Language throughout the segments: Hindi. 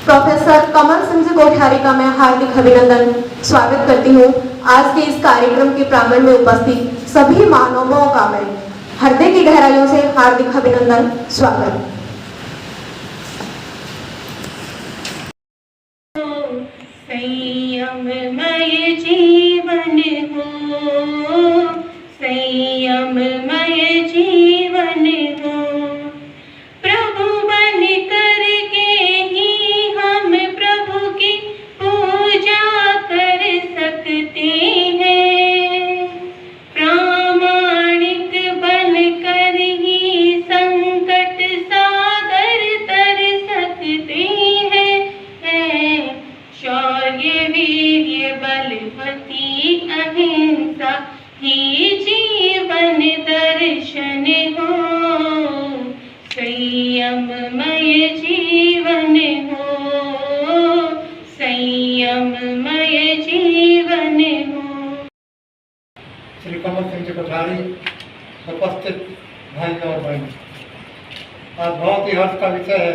प्रोफेसर कमल सिंह जी कोठारी का मैं हार्दिक अभिनंदन स्वागत करती हूँ। आज के इस कार्यक्रम के प्रांगण में उपस्थित सभी मानवों का मैं हृदय की गहराइयों से हार्दिक अभिनंदन स्वागत। संयममय जीवन हो, संयममय जीवन हो, प्रभु बन करके ही हम प्रभु की पूजा कर सकते हैं। प्रामाणिक बन कर ही संकट सागर तर सकते हैं। शौर्य वीर्य बलवती अहिंसा ही जीवन दर्शन हो, संयममय जीवन हो, संयममय जीवन हो। श्री कमल सिंह जी कोठारी, उपस्थित भाई और बहन, आज बहुत ही हर्ष का विषय है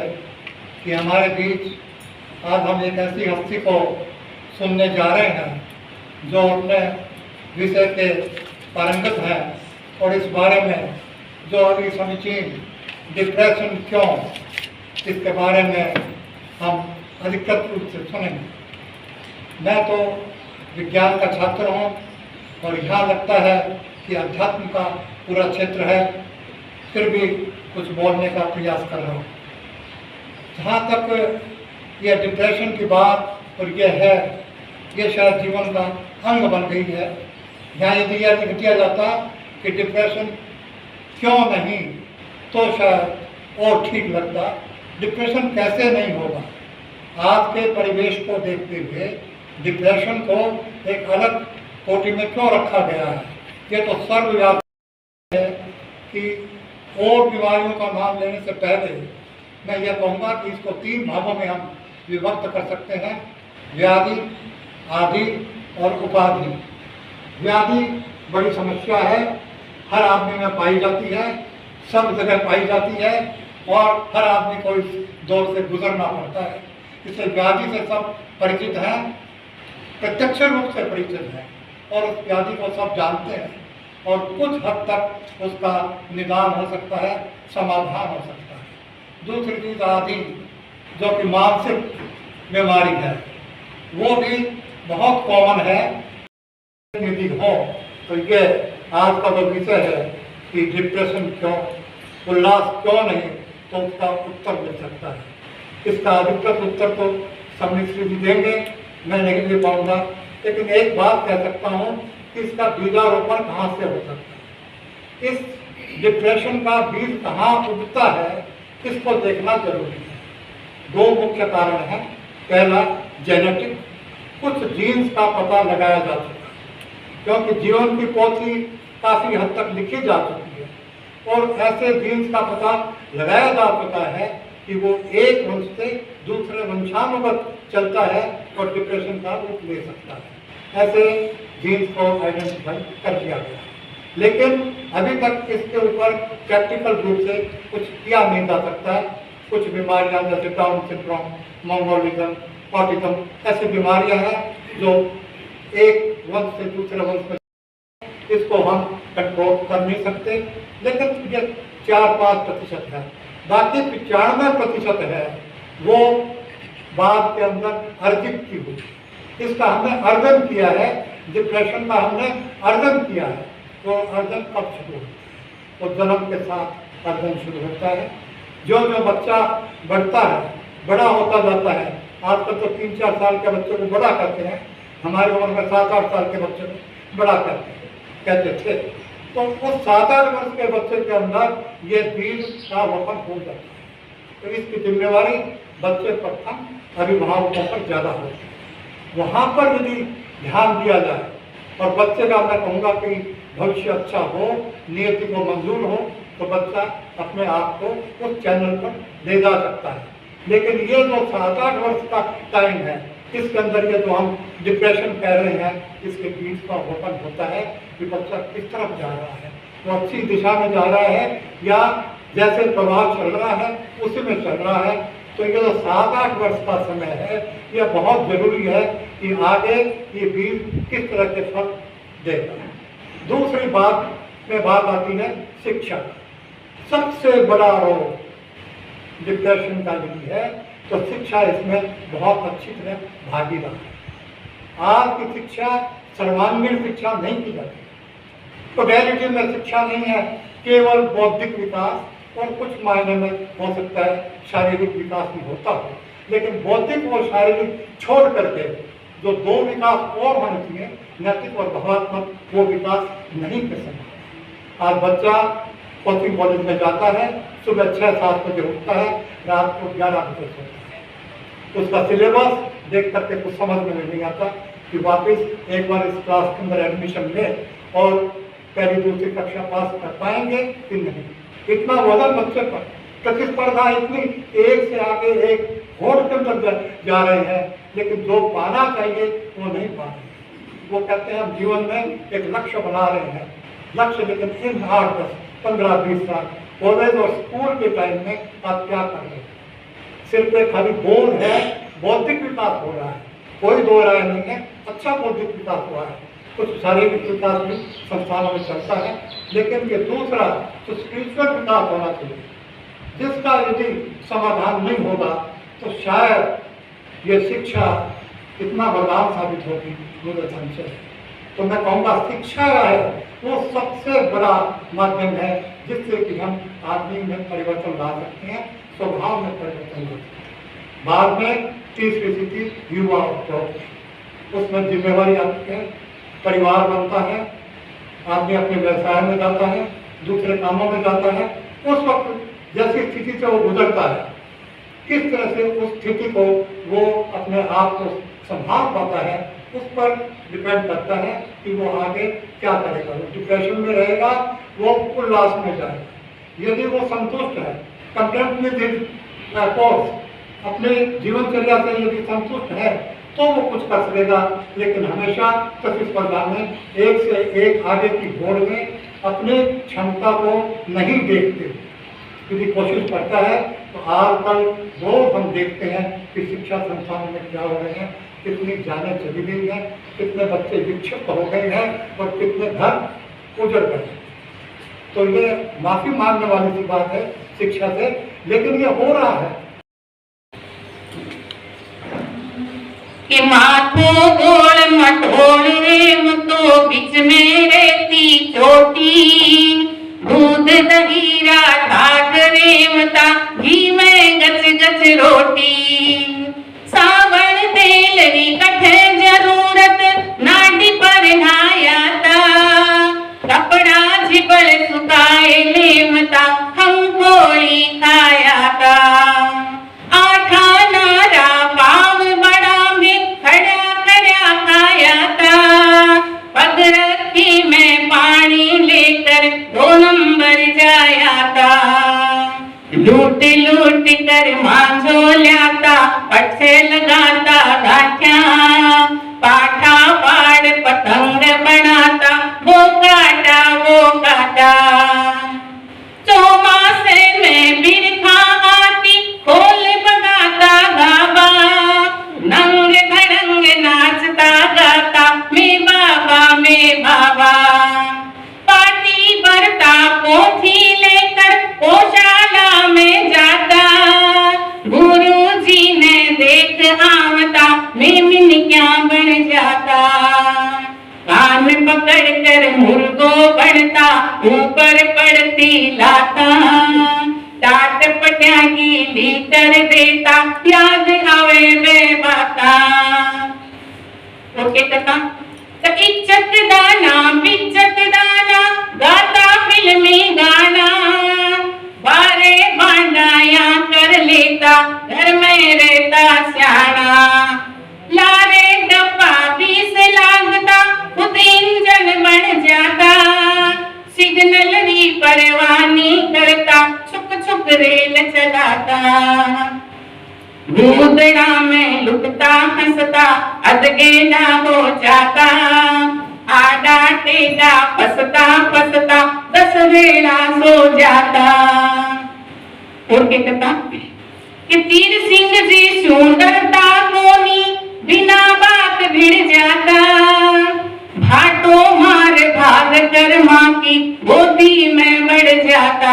कि हमारे बीच आज हम एक ऐसी हस्ती को सुनने जा रहे हैं जो अपने विषय के पारंगत हैं और इस बारे में जो अभी समीचीन डिप्रेशन क्यों, इसके बारे में हम अधिकृत रूप से सुनेंगे। मैं तो विज्ञान का छात्र हूँ और यहाँ लगता है कि अध्यात्म का पूरा क्षेत्र है, फिर भी कुछ बोलने का प्रयास कर रहा हूँ। जहाँ तक यह डिप्रेशन की बात और यह है, ये शायद जीवन का अंग बन गई है। यहाँ यदि यह लिख दिया जाता कि डिप्रेशन क्यों नहीं, तो शायद और ठीक लगता। डिप्रेशन कैसे नहीं होगा? आज के परिवेश को देखते हुए डिप्रेशन को एक अलग कोटि में क्यों रखा गया है? ये तो सर्वव्यापी है कि और बीमारियों का नाम लेने से पहले मैं यह कहूँगा कि इसको 3 भागों में हम विभक्त कर सकते हैं: व्याधि, आदि और उपाधि। व्याधि बड़ी समस्या है, हर आदमी में पाई जाती है, सब जगह पाई जाती है और हर आदमी को इस दौर से गुजरना पड़ता है। इससे व्याधि से सब परिचित हैं, प्रत्यक्ष रूप से परिचित हैं और उस व्याधि को सब जानते हैं और कुछ हद तक उसका निदान हो सकता है, समाधान हो सकता है। दूसरी चीज आदि, जो कि मानसिक बीमारी है, वो भी बहुत कॉमन है। यदि हो तो ये आज का जो विषय है कि डिप्रेशन क्यों, उल्लास क्यों नहीं, तो उसका उत्तर मिल सकता है। इसका अधिकृत उत्तर तो सम्मिश्री जी देंगे, मैं नहीं दे पाऊंगा, लेकिन एक बात कह सकता हूँ कि इसका बीजारोपण कहाँ से हो सकता है, इस डिप्रेशन का बीज कहाँ उगता है, इसको देखना जरूरी है। 2 मुख्य कारण हैं। पहला, जेनेटिक, कुछ जीन्स का पता लगाया जा चुका है, क्योंकि जीवन की पोथी काफी हद तक लिखी जा चुकी है और ऐसे जीन्स का पता लगाया जा चुका है कि वो एक वंश से दूसरे वंशानुगत चलता है और डिप्रेशन का रूप ले सकता है। ऐसे जीन्स को आइडेंटिफाई कर दिया गया, लेकिन अभी तक इसके ऊपर प्रैक्टिकल रूप से कुछ किया नहीं जा सकता। कुछ बीमारियां जैसे डाउन सिंड्रोम, मंगोलिज्म, ऑटिज्म, ऐसी बीमारियां हैं जो एक वंश से दूसरे वंश में, इसको हम कंट्रोल कर नहीं सकते, लेकिन ये 4-5% है। बाकी 95% है वो बाद के अंदर अर्जित की हुई। इसका हमने अर्जन किया है, डिप्रेशन का हमने अर्जन किया है। तो अर्जन कब शुरू होता है? तो जन्म के साथ अर्जन शुरू होता है। जो जो बच्चा बढ़ता है, बड़ा होता जाता है, आजकल तो 3-4 साल के बच्चों को बड़ा करते हैं, हमारी उम्र में 7-8 साल के बच्चों को बड़ा कहते थे। तो उस 7-8 वर्ष के बच्चे के अंदर ये बीज का रोपण हो जाता है। तो इसकी जिम्मेवारी बच्चे प्रथम अभिभावकों पर ज़्यादा होती है। वहाँ पर यदि ध्यान दिया जाए और बच्चे का, मैं कहूँगा कि भविष्य अच्छा हो, नियति को मंजूर हो, तो बच्चा अपने आप को उस चैनल पर ले जा सकता है। लेकिन ये जो 7-8 वर्ष का टाइम है, इसके अंदर ये जो हम डिप्रेशन कह रहे हैं, इसके बीच का रोपण होता है कि बच्चा किस तरफ जा रहा है, वो अच्छी दिशा में जा रहा है या जैसे प्रभाव चल रहा है उसी में चल रहा है, तो ये जो 7-8 वर्ष का समय है, यह बहुत जरूरी है कि आगे ये बीज किस तरह के फल देगा। दूसरी बात में बात आती है शिक्षा। सबसे बड़ा रोल डिप्रेशन का यही है, तो शिक्षा इसमें बहुत अच्छी तरह भागीदार है। आज की शिक्षा सर्वांगीण शिक्षा नहीं की जाती। टोटलिटी में शिक्षा नहीं है, केवल बौद्धिक विकास और कुछ मायने में हो सकता है शारीरिक विकास भी होता हो, लेकिन बौद्धिक और शारीरिक छोड़ करके जो दो विकास और होने चाहिए, नैतिक और भावात्मक, वो विकास नहीं कर सकता। आज बच्चा कोचिंग कॉलेज में जाता है, सुबह 6-7 बजे उठता है, रात को 11 बजे सोता है। उसका सिलेबस देख करके कुछ समझ में नहीं आता कि वापस एक बार इस क्लास के अंदर एडमिशन ले और पहली दूसरी कक्षा पास कर पाएंगे कि नहीं। इतना वजन बच्चे पर, प्रतिस्पर्धा इतनी, एक से आगे एक होड़ के अंदर जा रहे हैं, लेकिन जो पाना चाहिए वो नहीं पा रहे। वो कहते हैं हम जीवन में एक लक्ष्य बना रहे हैं, लक्ष्य, लेकिन इन 8, 10, 15, 20 साल कॉलेज और स्कूल के टाइम में आप क्या कर रहे हैं? सिर्फ एक खाली बोल है, बौद्धिक विकास हो रहा है, कोई दो राय नहीं है, अच्छा बौद्धिक विकास हुआ है, कुछ शारीरिक विकास भी संस्थानों में चलता है, लेकिन ये दूसरा तो स्पिरिचुअल विकास होना चाहिए, जिसका यदि समाधान नहीं होगा तो शायद ये शिक्षा कितना वरदान साबित होगी मेरे ढंग से। तो मैं कहूँगा शिक्षा है वो सबसे बड़ा माध्यम है जिससे कि हम आदमी में परिवर्तन ला सकते हैं, स्वभाव में परिवर्तन ला सकते हैं। बाद में तीसरी स्थिति युवा उद्योग, उसमें जिम्मेवारी आती है, परिवार बनता है, आदमी अपने व्यवसाय में जाता है, दूसरे कामों में जाता है। उस वक्त जैसी स्थिति से वो गुजरता है, किस तरह से उस स्थिति को वो अपने आप को संभाल पाता है, उस पर डिपेंड करता है कि वो आगे क्या करेगा। वो डिप्रेशन में रहेगा, वो उल्लास में जाएगा। यदि वो संतुष्ट है, कंटेंट विद कोर्स, अपने जीवनचर्या से यदि संतुष्ट है, तो वो कुछ कर सकेगा। लेकिन हमेशा प्रतिस्पर्धा में एक से एक आगे की होड़ में अपनी क्षमता को नहीं देखते, यदि कोशिश करता है तो आजकल रोज हम देखते हैं कि शिक्षा संस्थानों में क्या हो रहे हैं, कितनी जानें चली गई हैं, कितने बच्चे विक्षिप्त हो गए हैं और कितने घर उजड़ गए हैं। तो ये माफी मांगने वाली सी बात है शिक्षा से, लेकिन ये हो रहा है। कि माथो गोल मटोल रेम तो बीच में रहती चोटी, दूध दहीरा ठाक रेमता घी में गच गच रोटी, सावन तेल री कठे जरूरत नाडी पर नहायाता, कपड़ा झिपल सुकाए लेमता हम कोई खायाता, आठा नारा पाव बड़ा में खड़ा खड़ा खायाता, पग रखी में पानी लेकर 2 नंबर जायाता, लूट लूट कर मांझो लाता, पट्टे लगाता गाठिया, पाठा पाड़ पतंग बनाता, वो काटा चौमासे में बिरखा आती, खोल बगाता गाबा, नंग धड़ंग नाचता गाता में बाबा, पाटी भरता पोथी लेकर गौशाला में जाता, गुरुजी ने देख आवता मेमन क्या बन जाता, कान पकड़ कर मुर्गो बढ़ता, ऊपर पड़ती लाता, टाट पटिया की लीटर देता, याद आवे वे बाता। ओके कथा तो इज्जत दाना बिज्जत दाना, गाता फिल्मी गाना, बारे बांडाया कर लेता, घर में रहता स्याना, लारे डब्बा 20 लागता, खुद इंजन बन जाता, सिग्नल री परवानी करता, छुक छुक रेल चलाता, भूतड़ा में लुटता हंसता, अधगे ना हो जाता, आड़ा टेढ़ा फसता फसता, 10 वेला सो जाता। और क्या कहता कि तीर सुंदरता कोनी बिना बात भिड़ जाता, भाटो मार भाग कर माँ की गोदी में बढ़ जाता।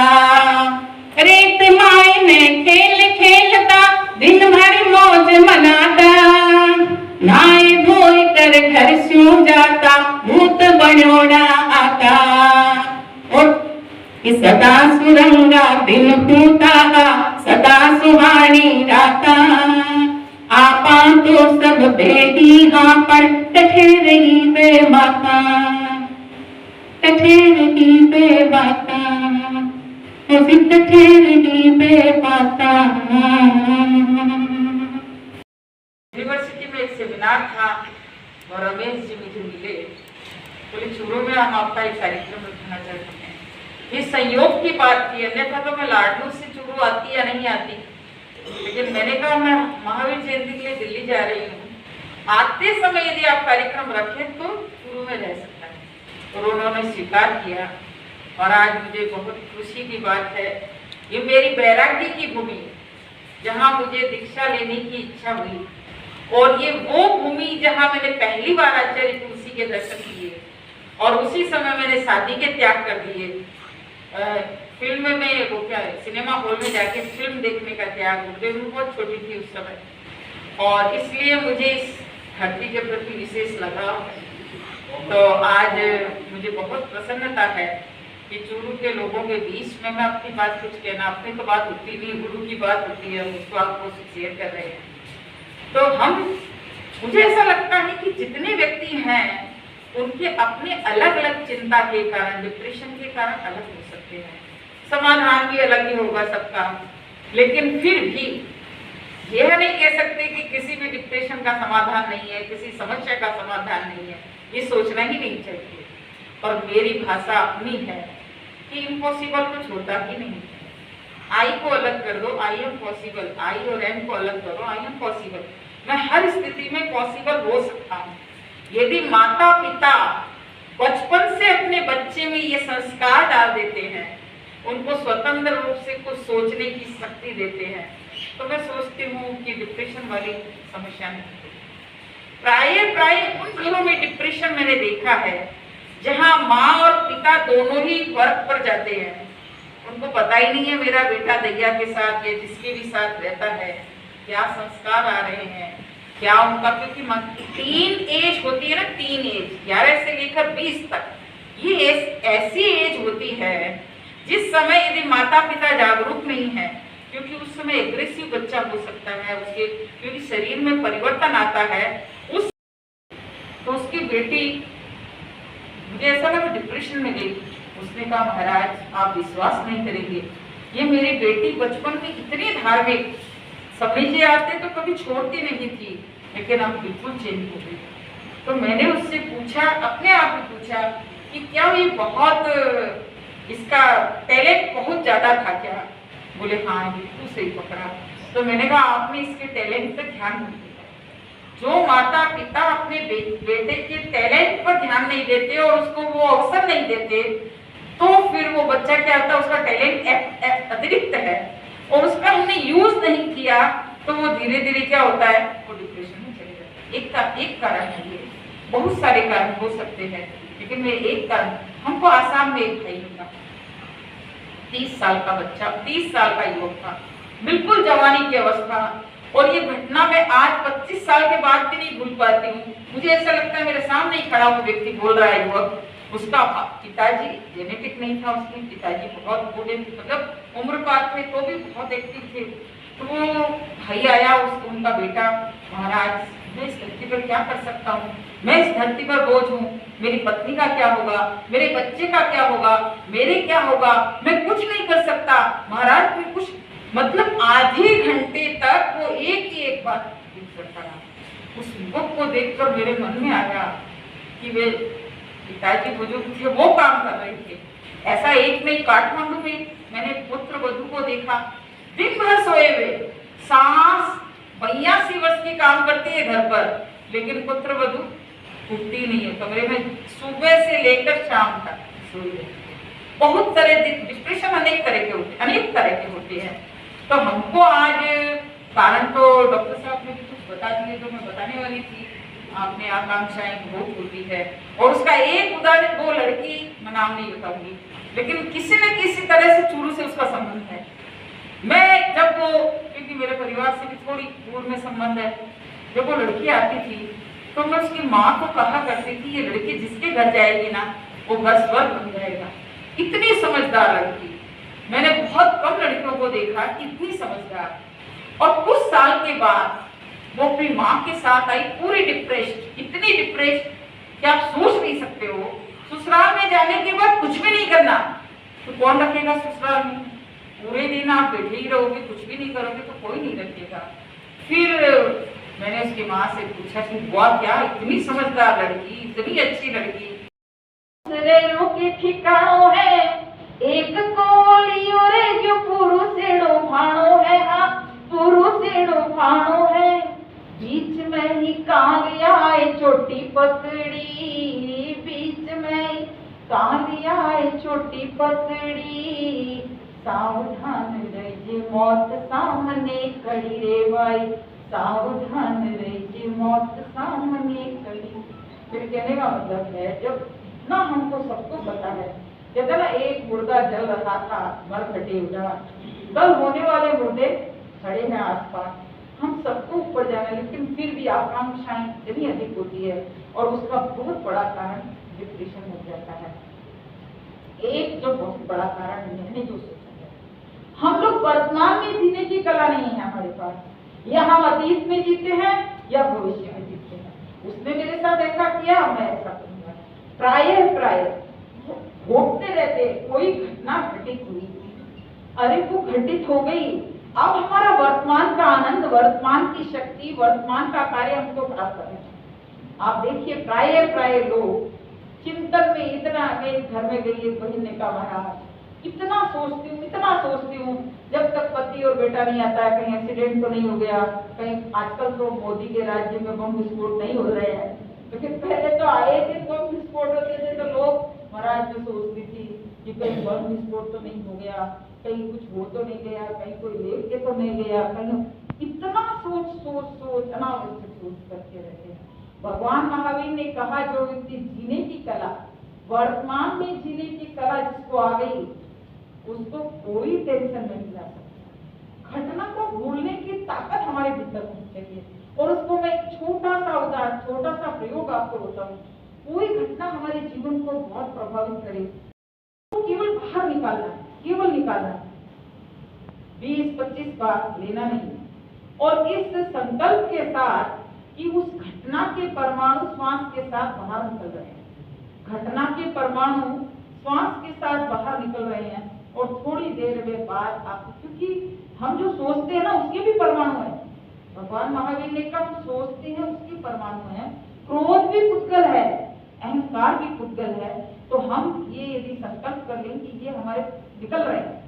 रेत मायने खेल खेलता दिन भर मौज मनाता, नहाए धोए कर घर सो जाता भूत बनोड़ा आता। और कि सदा सुरंगा दिन होता सदा सुहानी राता, आपा तो सब बेटी हाँ पर ठठेरही बे माता, ठठेरही बे माता, ठठेरही बे माता। यूनिवर्सिटी में एक सेमिनार था और रमेश जी मुझे मिले, बोले चूरू में हम आपका एक कार्यक्रम रखना चाहते हैं। ये संयोग की बात थी, अन्यथा तो मैं लाडनू से चूरू आती या नहीं आती, लेकिन मैंने कहा मैं महावीर जयंती के लिए दिल्ली जा रही हूँ, आते समय यदि आप कार्यक्रम रखें तो चूरू में रह सकता है। और उन्होंने स्वीकार किया और आज मुझे बहुत खुशी की बात है, ये मेरी बैरागी की भूमि जहाँ मुझे दीक्षा लेने की इच्छा हुई, और ये वो भूमि जहाँ मैंने पहली बार आचार्य तुलसी के दर्शन किए और उसी समय मैंने शादी के त्याग कर दिए। फिल्म में वो क्या है, सिनेमा हॉल में जाके फिल्म देखने का त्याग, मैं बहुत छोटी थी उस समय, और इसलिए मुझे इस धरती के प्रति विशेष लगाव है। तो आज मुझे बहुत प्रसन्नता है कि चूरू के लोगों के बीच में मैं अपनी बात कुछ कहना, अपनी तो बात होती नहीं, गुरु की बात होती है, उसको आपको शेयर कर रहे हैं। तो मुझे ऐसा लगता है कि जितने व्यक्ति हैं उनके अपने अलग अलग चिंता के कारण, डिप्रेशन के कारण अलग हो सकते हैं, समाधान भी अलग ही होगा सबका, लेकिन फिर भी यह नहीं कह सकते कि किसी भी डिप्रेशन का समाधान नहीं है, किसी समस्या का समाधान नहीं है, ये सोचना ही नहीं चाहिए। और मेरी भाषा अपनी है कि इम्पॉसिबल कुछ होता ही नहीं है। आई को अलग कर दो, आई एम पॉसिबल, आई और एम को अलग करो, आई एम पॉसिबल। मैं हर स्थिति में पॉसिबल हो सकता हूँ यदि माता पिता बचपन से अपने बच्चे में ये संस्कार डाल देते हैं, उनको स्वतंत्र रूप से कुछ सोचने की शक्ति देते हैं, तो मैं सोचती हूँ कि डिप्रेशन वाली समस्या नहीं है। प्राय उन घरों में डिप्रेशन मैंने देखा है जहाँ माँ और पिता दोनों ही वर्क पर जाते हैं, उनको पता ही नहीं है मेरा बेटा दैया के साथ या जिसके भी साथ रहता है क्या संस्कार आ रहे हैं, क्या उनका, क्योंकि टीन एज होती है ना, टीन एज 11 से लेकर 20 तक, ये ऐसी एज होती है जिस समय यदि माता पिता जागरूक नहीं है, क्योंकि उस समय एग्रेसिव बच्चा हो सकता है, उसके क्योंकि शरीर में परिवर्तन आता है, तो उसकी बेटी, मुझे ऐसा लगा डिप्रेशन में गई। उसने कहा महाराज आप विश्वास नहीं करेंगे, ये मेरी बेटी बचपन में इतनी धार्मिक, समझे आते तो कभी छोड़ती नहीं थी, लेकिन अब बिल्कुल चेंज हो गई। तो मैंने उससे पूछा, अपने आप ही पूछा कि क्या ये बहुत, इसका टैलेंट बहुत ज्यादा था क्या? बोले हाँ बिल्कुल सही पकड़ा। तो मैंने कहा आपने इसके टैलेंट पर ध्यान नहीं दिया। जो माता पिता अपने बेटे के टैलेंट पर ध्यान नहीं देते और उसको वो अवसर नहीं देते, तो फिर वो बच्चा क्या होता है, उसका टैलेंट अतिरिक्त है और उसका हमने यूज नहीं किया, तो वो धीरे धीरे क्या होता है, वो डिप्रेशन में चले जाता है। एक कारण है ये, बहुत सारे कारण हो सकते हैं, लेकिन मैं एक कारण, हमको आसाम में एक भाई मिला, 30 साल का बच्चा, 30 साल का युवक था, बिल्कुल जवानी की अवस्था, और ये घटना मैं आज 25 साल के बाद भी नहीं भूल पाती हूँ। मुझे ऐसा लगता है मेरे सामने ही खड़ा हुआ व्यक्ति बोल रहा है, युवक, उसका पिताजी जेनेटिक नहीं था, उसके पिताजी बहुत बूढ़े, मतलब उम्र पार थे तो भी बहुत एक्टिव थे। तो वो भाई आया, उनका बेटा, महाराज मैं इस धरती पर क्या कर सकता हूँ, मैं इस धरती पर बोझ हूँ, मेरी पत्नी का क्या होगा, मेरे बच्चे का क्या होगा, मेरे क्या होगा, मैं कुछ नहीं कर सकता महाराज, मैं कुछ, मतलब आधे घंटे तक वो एक बात करता रहा। उस युवक को देखकर मेरे मन में आया कि वे पिताजी बुजुर्ग थे, वो काम कर रहे थे। ऐसा एक नहीं, काठमांडू में मैंने पुत्र वधू को देखा, दिन भर सोए हुए, सास 82 वर्ष की काम करती है घर पर, लेकिन पुत्र वधू उठती नहीं है कमरे में, सुबह से लेकर शाम तक सोई रहती है। बहुत तरह डिप्रेशन अनेक तरह के होते हैं। तो हमको आज कारण तो डॉक्टर साहब ने भी कुछ बता दिए जो मैं बताने वाली थी। आपने आकांक्षाएं बहुत बोली है और उसका एक उदाहरण, वो लड़की, मैं नाम नहीं बताऊंगी, लेकिन किसी न किसी तरह से चूरू से उसका संबंध है। मैं जब वो, क्योंकि मेरे परिवार से भी थोड़ी दूर में संबंध है, जब वो लड़की आती थी तो मैं उसकी माँ को कहा करती थी ये लड़की जिसके घर जाएगी ना वो घर स्वर्ग बन जाएगा। इतनी समझदार लड़की, मैंने बहुत कम लड़कियों को देखा कि इतनी समझदार। और कुछ साल के बाद वो अपनी माँ के साथ आई, पूरी डिप्रेस्ड, इतनी डिप्रेस्ड कि आप सोच नहीं सकते हो। ससुराल में जाने के बाद कुछ भी नहीं करना तो कौन रखेगा ससुराल में? पूरे दिन आप बैठे ही रहोगे, कुछ भी नहीं करोगे तो कोई नहीं रखेगा। फिर मैंने उसकी माँ से पूछा कि हुआ क्या, इतनी समझदार लड़की, इतनी अच्छी लड़की। रेणु के ठिकानो है एक कोली और जो पुरुषेड़ो भाणो है, हाँ पुरुषेड़ो भाणो है। बीच में ही कालिया चोटी पकड़ी, बीच में कालिया छोटी पकड़ी। सावधान रहिए मौत सामने खड़ी रे भाई, सावधान रहिए मौत सामने खड़ी। फिर कहने का मतलब है जब ना हमको सबको पता है, कहते ना एक मुर्दा जल रहा था मर घटे उड़ा, कल होने वाले मुर्दे खड़े हैं आसपास, हम सबको ऊपर जाना, लेकिन फिर भी आकांक्षाएं इतनी अधिक होती है और उसका बहुत बड़ा कारण डिप्रेशन हो जाता है। एक जो बहुत बड़ा कारण मैंने जो सोचा है, हम लोग वर्तमान में जीने की कला नहीं है हमारे पास, या हम अतीत में जीते हैं या भविष्य में जीते हैं। उसने मेरे साथ ऐसा किया, मैं ऐसा करूंगा। प्रायः भोगते रहते, कोई घटना घटित हुई, अरे वो घटित हो गई, अब हमारा वर्तमान का आनंद, वर्तमान की शक्ति, वर्तमान का कार्य हमको प्राप्त करना है। आप देखिए प्रायः लोग चिंतन में इतना, मेरे घर में गई एक बहन ने कहा महाराज इतना सोचती हूँ जब तक पति और बेटा नहीं आता है, कहीं एक्सीडेंट तो नहीं हो गया, कहीं आजकल तो मोदी के राज्य में बम विस्फोट नहीं हो रहे हैं, लेकिन पहले तो आए थे बम विस्फोट होते थे तो लोग महाराज में सोचती थी कि कहीं बम विस्फोट तो नहीं हो गया, कहीं कुछ हो तो नहीं गया, कहीं कोई लेट के तो नहीं गया, कहीं इतना सोच अनावश्यक सोच करके रहते हैं। भगवान महावीर ने कहा जो व्यक्ति जीने की कला, वर्तमान में जीने की कला जिसको आ गई उसको कोई टेंशन नहीं ला सकता। घटना को भूलने की ताकत हमारे भीतर होनी चाहिए। और उसको मैं एक छोटा सा प्रयोग आपको बताऊं, कोई घटना हमारे जीवन को बहुत प्रभावित करे तो केवल बाहर निकालना है, केवल निकालना है, 20-25 बार लेना नहीं। और इस संकल्प के साथ कि उस घटना के परमाणु श्वास के साथ बाहर निकल रहे हैं, घटना के परमाणु श्वास के साथ बाहर निकल रहे हैं और थोड़ी देर में बाद आपको, क्योंकि हम जो सोचते हैं ना उसके भी परमाणु है। भगवान महावीर ने कहा हम सोचते हैं उसके परमाणु है, क्रोध भी पुद्गल है, अहंकार भी पुद्गल है। तो हम ये यदि संकल्प कर लें कि ये हमारे निकल रहे हैं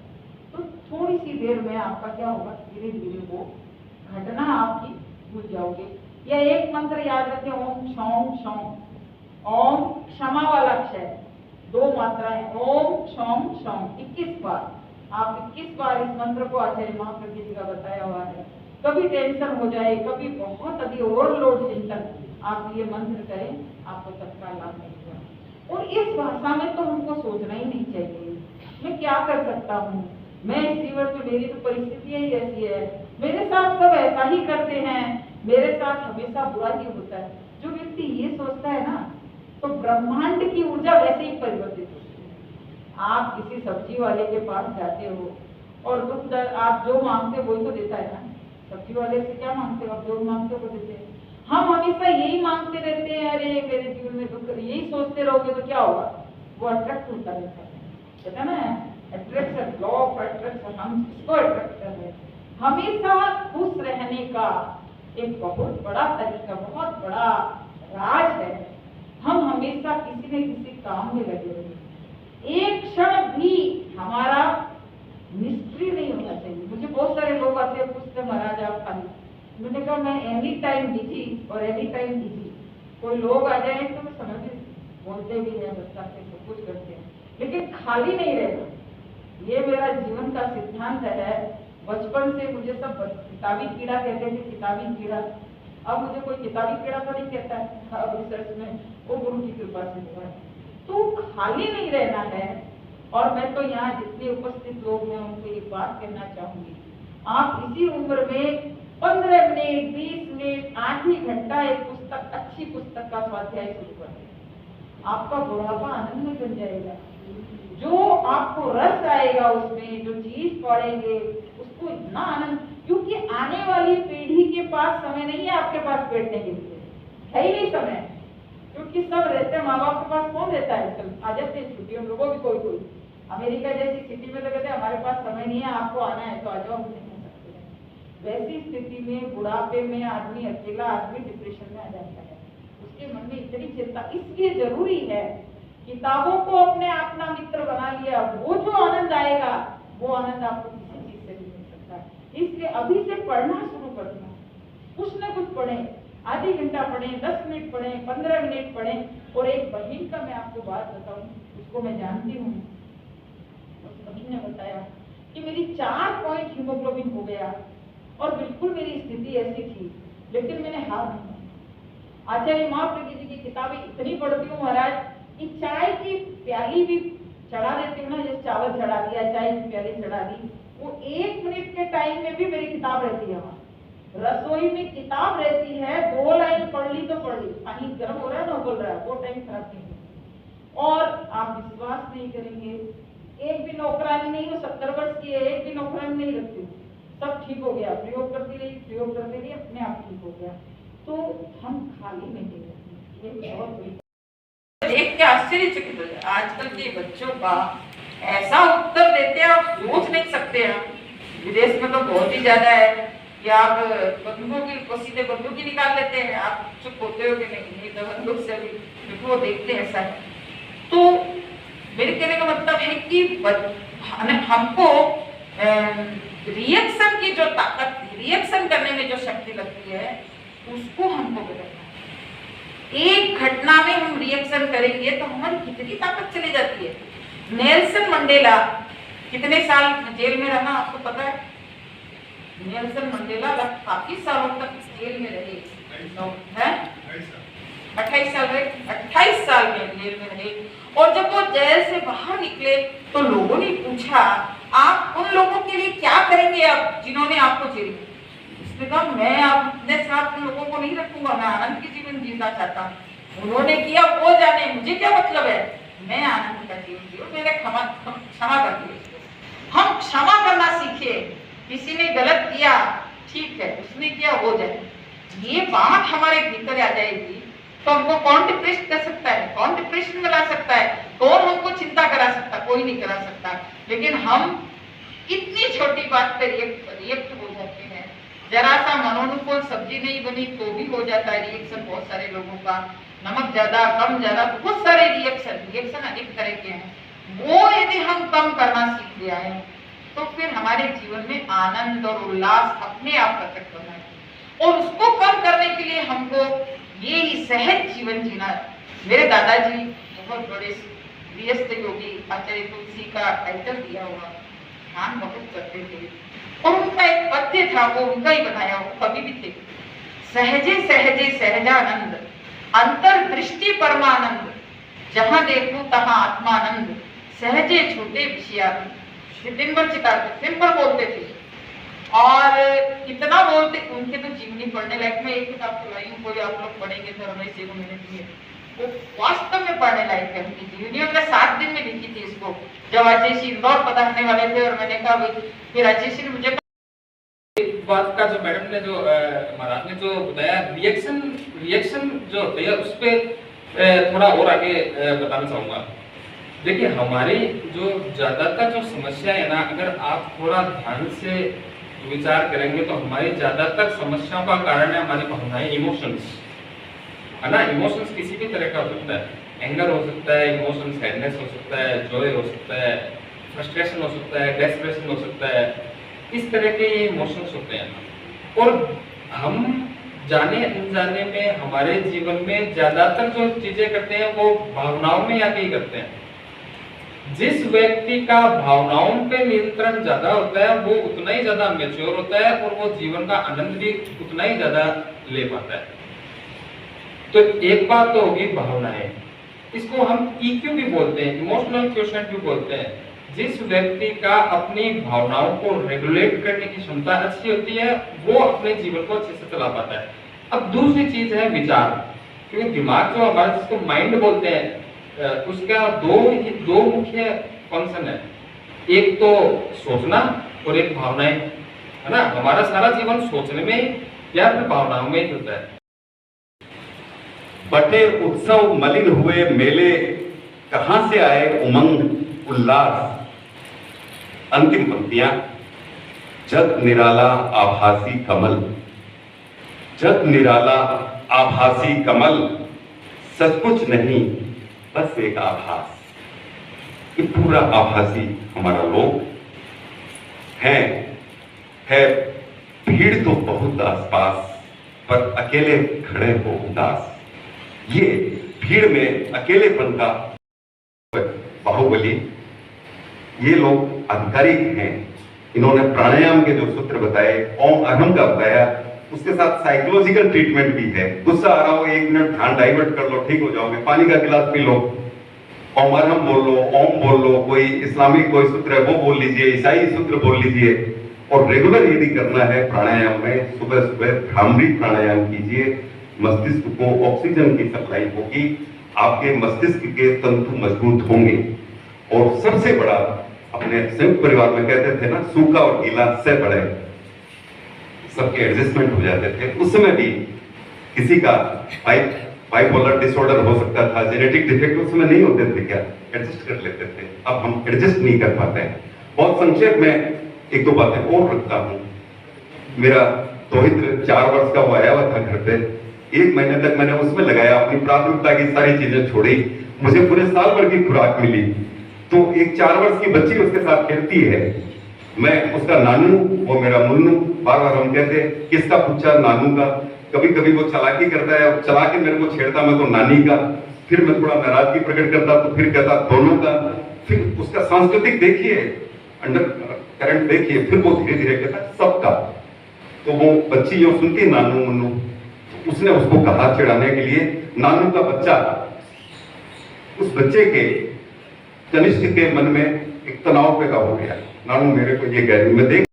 तो थोड़ी सी देर में आपका क्या होगा, धीरे धीरे वो घटना आपकी भूल जाओगे। या एक मंत्र याद रखें, ओम क्षौम क्षौम। ओम क्षमा वाला अक्षर, 2 मात्राएं, ओम क्षौम क्षौम 21 बार। आप 21 बार इस मंत्र को आचार्य महाप्रभु जी का बताया हुआ है। कभी टेंशन हो जाए, कभी बहुत अधिक ओवरलोड चिंतन, आप ये मंत्र करें, आपको तत्काल लाभ मिलेगा। और इस भाषा में तो हमको सोचना ही नहीं चाहिए मैं क्या कर सकता हूँ, मैं इस जीवन में, मेरी तो परिस्थितियां ही ऐसी है, मेरे साथ सब ऐसा ही करते हैं, मेरे साथ हमेशा बुरा ही होता है। जो व्यक्ति ये सोचता है ना तो ब्रह्मांड की ऊर्जा वैसे ही परिवर्तित होती है। आप किसी सब्जी वाले के पास जाते हो और दुख दर्द आप जो मांगते हो वही तो देता है ना। सब्जी वाले से क्या मांगते हो, आप जो मांगते हो वो देते हैं। हम हमेशा यही मांगते रहते हैं, अरे मेरे जीवन में दुख, यही सोचते रहोगे तो क्या होगा, वो अट्रैक्ट होता रहता है, कहता ना अट्रैक्शन, लॉ ऑफ अट्रैक्शन, हम इसको अट्रैक्ट कर रहे हैं। हमेशा खुश रहने का एक बहुत बड़ा तरीका, बहुत बड़ा राज है, हम हमेशा किसी न किसी काम में लगे रहे, एक क्षण भी हमारा निष्क्रिय नहीं होना चाहिए। मुझे बहुत सारे लोग आते हैं, पूछते महाराज आप खाली, मैंने कहा मैं एनी टाइम बिजी और एनी टाइम बिजी। कोई लोग आ जाए तो मैं समझ बोलते भी हैं, बताते सब कुछ करते हैं, लेकिन खाली नहीं रहना। ये मेरा जीवन का सिद्धांत है बचपन से मुझे सब किताबी कीड़ा कहते थे, किताबी कीड़ा। अब मुझे कोई किताबी कीड़ा तो नहीं कहता है, अब रिसर्च में वो गुरु की कृपा से हुआ है। तो खाली नहीं रहना है। और मैं तो यहाँ जितने उपस्थित लोग हैं उनको एक बात कहना चाहूंगी, आप इसी उम्र में 15 मिनट 20 मिनट आधी घंटा एक पुस्तक, अच्छी पुस्तक का स्वाध्याय शुरू कर दें, आपका बुढ़ापा आनंद में बन जाएगा। जो आपको रस आएगा उसमें, जो चीज पढ़ेंगे उसको इतना आनंद, क्योंकि आने वाली पीढ़ी के पास समय नहीं है आपके पास बैठने के लिए, है ही नहीं समय, क्योंकि सब रहते हैं, माँ बाप के पास कौन रहता है आजकल, आ जाते हैं छुट्टियों में लोगों भी कोई कोई। अमेरिका जैसी सिटी में तो कहते हैं हमारे पास समय नहीं है, आपको आना है तो आ जाओ, हम नहीं आ सकते हैं। वैसी स्थिति में बुढ़ापे में आदमी, अकेला आदमी डिप्रेशन में आ जाता है, उसके मन में इतनी चिंता। इसलिए जरूरी है किताबों को अपने अपना मित्र बना लिया, वो जो आनंद आएगा वो आनंद आपको किसी चीज से भी मिल सकता है। इसलिए अभी से पढ़ना शुरू कर देना, कुछ न कुछ पढ़ें, आधी घंटा पढ़ें, 10 मिनट पढ़ें, 15 मिनट पढ़ें। और एक बहन का मैं आपको बात बताऊं, उसको मैं जानती हूँ, उस बहन ने बताया कि मेरी 4 पॉइंट हीमोग्लोबिन हो गया और बिल्कुल मेरी स्थिति ऐसी थी, लेकिन मैंने हार नहीं मानी। आचार्य महाप्रज्ञ जी की किताबें इतनी पढ़ती हूँ महाराज कि चाय की प्याली भी चढ़ा देती हूँ ना, जैसे चावल चढ़ा दिया, चाय की प्याली चढ़ा दी, वो 1 मिनट के टाइम में भी मेरी किताब रहती है वहाँ, रसोई में किताब रहती है, 2 लाइन पढ़ ली तो पढ़ ली, पानी गर्म हो रहा है ना बोल रहा है, वो टाइम खराब नहीं है। और आप विश्वास नहीं करेंगे, एक भी नौकरानी नहीं, वो 70 वर्ष की है, एक भी नौकरानी नहीं रखती हूँ, सब ठीक हो गया, प्रयोग करती रही, अपने आप ठीक हो गया। तो हम खाली नहीं रहते, ये बहुत बड़ी देख के आश्चर्यचकित हो जाए। आजकल के बच्चों का ऐसा उत्तर देते हैं, आप सोच नहीं सकते हैं। विदेश में तो बहुत ही ज्यादा है कि आप बंदूकों की पसीने बंदूक ही निकाल लेते हैं, आप चुप होते हो कि नहीं तो बंदूक से भी, क्योंकि वो देखते हैं ऐसा है। तो मेरे कहने का मतलब है कि हमको रिएक्शन की जो ताकत, रिएक्शन करने में जो शक्ति लगती है, उसको हमको बदलना है। एक घटना में हम रिएक्शन करेंगे तो हमारी कितनी ताकत चली जाती है। नेल्सन मंडेला कितने साल जेल में रहा आपको पता है? नेल्सन मंडेला काफी सालों तक जेल में रहे, 28 साल रहे, 28 साल में जेल में रहे। और जब वो जेल से बाहर निकले तो लोगों ने पूछा, आप उन लोगों के लिए क्या करेंगे अब जिन्होंने आपको जेल में? उसने कहा, मैं अपने साथ लोगों को नहीं रखूंगा, मैं आनंद की जीवन जीना चाहता हूँ। उन्होंने किया वो जाने, मुझे क्या मतलब है, मैं आनंद का जीवन जीऊं, मैंने क्षमा कर दिया। हम क्षमा करना सीखे, किसी ने गलत किया ठीक है, उसने किया वो जाए, ये बात हमारे भीतर आ जाएगी तो हमको कौन डिप्रेशन कर सकता है, कौन डिप्रेशन में ला सकता है, कौन हमको चिंता करा सकता, कोई नहीं करा सकता। लेकिन हम इतनी छोटी बात पे रिएक्ट हो जाते हैं, जरा सा मनोनुकूल सब्जी नहीं बनी तो भी हो जाता है रिएक्शन बहुत सारे लोगों का, नमक ज्यादा कम ज्यादा बहुत सारे रिएक्शन अनेक तरह के हैं। वो यदि हम कम करना सीख लिया है तो फिर हमारे जीवन में आनंद और उल्लास अपने आप प्रकट होना है। और उसको कम करने के लिए हमको ये ही सहज जीवन जीना है। मेरे दादाजी बहुत बड़े गृहस्थ योगी आचार्य तुलसी का टाइटल दिया हुआ, ध्यान बहुत करते थे और उनका एक पद्य था, वो उनका ही बनाया, वो कवि भी थे। सहजे सहजे सहजानंद, अंतर दृष्टि परमानंद, जहां देखूं तहां आत्मानंद, सहजे छूटे विषयानंद। दिन भर चिताते, दिन भर बोलते थे और इतना बोलते, उनके तो जीवनी पढ़ने लायक। मैं एक किताब खिलाई हूँ, कोई आप लोग पढ़ेंगे तो रमेश जी को मैंने दी है, वो वास्तव में पढ़ने लायक है। उनकी जीवनी हमने 7 दिन में लिखी थी इसको, जब अजय सिंह इंदौर पधारने वाले थे और मैंने कहा, फिर अजय सिंह ने मुझे बात का जो मैडम ने जो महाराज ने जो बताया रिएक्शन जो होती है उस पर थोड़ा और आगे बताना चाहूँगा। देखिए हमारी जो ज़्यादातर जो समस्या है ना, अगर आप थोड़ा ध्यान से विचार करेंगे तो हमारी ज़्यादातर समस्याओं का कारण है हमारी भावनाएं, इमोशंस, है ना। इमोशंस किसी भी तरह का हो सकता है, एंगर हो सकता है, इमोशंस सैडनेस हो सकता है, जॉय हो सकता है, फ्रस्ट्रेशन हो सकता है, डेस्परेशन हो सकता है, इस तरह के ये इमोशंस होते हैं। और हम जाने अनजाने में हमारे जीवन में ज्यादातर जो चीजें करते हैं वो भावनाओं में आके ही करते हैं। जिस व्यक्ति का भावनाओं पे नियंत्रण ज्यादा होता है वो उतना ही ज्यादा मैच्योर होता है और वो जीवन का आनंद भी उतना ही ज्यादा ले पाता है। तो एक बात तो होगी भावनाएं, इसको हम EQ भी बोलते हैं, इमोशनल क्वोशेंट भी बोलते हैं। जिस व्यक्ति का अपनी भावनाओं को रेगुलेट करने की क्षमता अच्छी होती है वो अपने जीवन को अच्छे से चला पाता है। अब दूसरी चीज है विचार, क्योंकि दिमाग जो हमारा जिसको माइंड बोलते हैं उसका दो मुख्य फंक्शन है, एक तो सोचना और एक भावनाएं, है ना। हमारा सारा जीवन सोचने में या फिर भावनाओं में ही होता है। बटे उत्सव मलिन हुए मेले, कहां से आए उमंग उल्लास। अंतिम पंक्तियां, जग निराला आभासी कमल, जग निराला आभासी कमल, सचमुच नहीं बस एक आभास। ये पूरा आभासी हमारा लोक है भीड़ तो बहुत आसपास, पर अकेले खड़े हो उदास। ये भीड़ में अकेलेपन का बाहुबली, ये लोग आधिकारिक हैं। इन्होंने प्राणायाम के जो सूत्र बताए, ओम अहम का बताया, उसके साथ साइकोलॉजिकल ट्रीटमेंट भी है। गुस्सा आ रहा हो 1 मिनट ध्यान डाइवर्ट कर लो, ठीक हो जाओगे। पानी का गिलास पी लो, ओम अहम बोल लो, ओम बोल लो, कोई इस्लामिक कोई सूत्र है वो बोल लीजिए, ईसाई सूत्र बोल लीजिए। और रेगुलर यदि करना है प्राणायाम में, सुबह सुबह भ्रामरी प्राणायाम कीजिए, मस्तिष्क को ऑक्सीजन की सप्लाई होगी, आपके मस्तिष्क के तंतु मजबूत होंगे। और सबसे बड़ा, अपने संयुक्त परिवार में कहते थे ना, सूखा और गीला से बड़े, सबके एडजस्टमेंट हो जाते थे। उस समय भी किसी का बाइपोलर डिसऑर्डर हो सकता था, जेनेटिक डिफेक्ट उस समय नहीं होते थे, क्या एडजस्ट कर लेते थे। अब हम एडजस्ट नहीं कर पाते हैं। बहुत संक्षेप में 1-2 बातें और रखता हूं। मेरा दोहित्र 4 वर्ष का वो आया हुआ था घर पे, 1 महीने तक मैंने उसमें लगाया, अपनी प्राथमिकता की सारी चीजें छोड़ी, मुझे पूरे साल भर की खुराक मिली। तो एक 4 वर्ष की बच्ची उसके साथ खेलती है, मैं उसका नानू, वो मेरा मुन्नू। बार बार हम कहते किसका पूछा, नानू का। कभी कभी वो चालाकी करता है, चला के मेरे को छेड़ता, मैं तो नानी का। फिर मैं थोड़ा नाराजगी प्रकट करता तो फिर कहता दोनों का। फिर उसका सांस्कृतिक देखिए, अंडर करंट देखिए, फिर वो धीरे धीरे कहता सबका। तो वो बच्ची जो सुनती नानू मुन्नू, उसने उसको कहा चिढ़ाने के लिए, नानू का बच्चा। उस बच्चे के कनिष्ठ के मन में एक तनाव पैदा हो गया, नानू मेरे को ये कह रही, मैं देख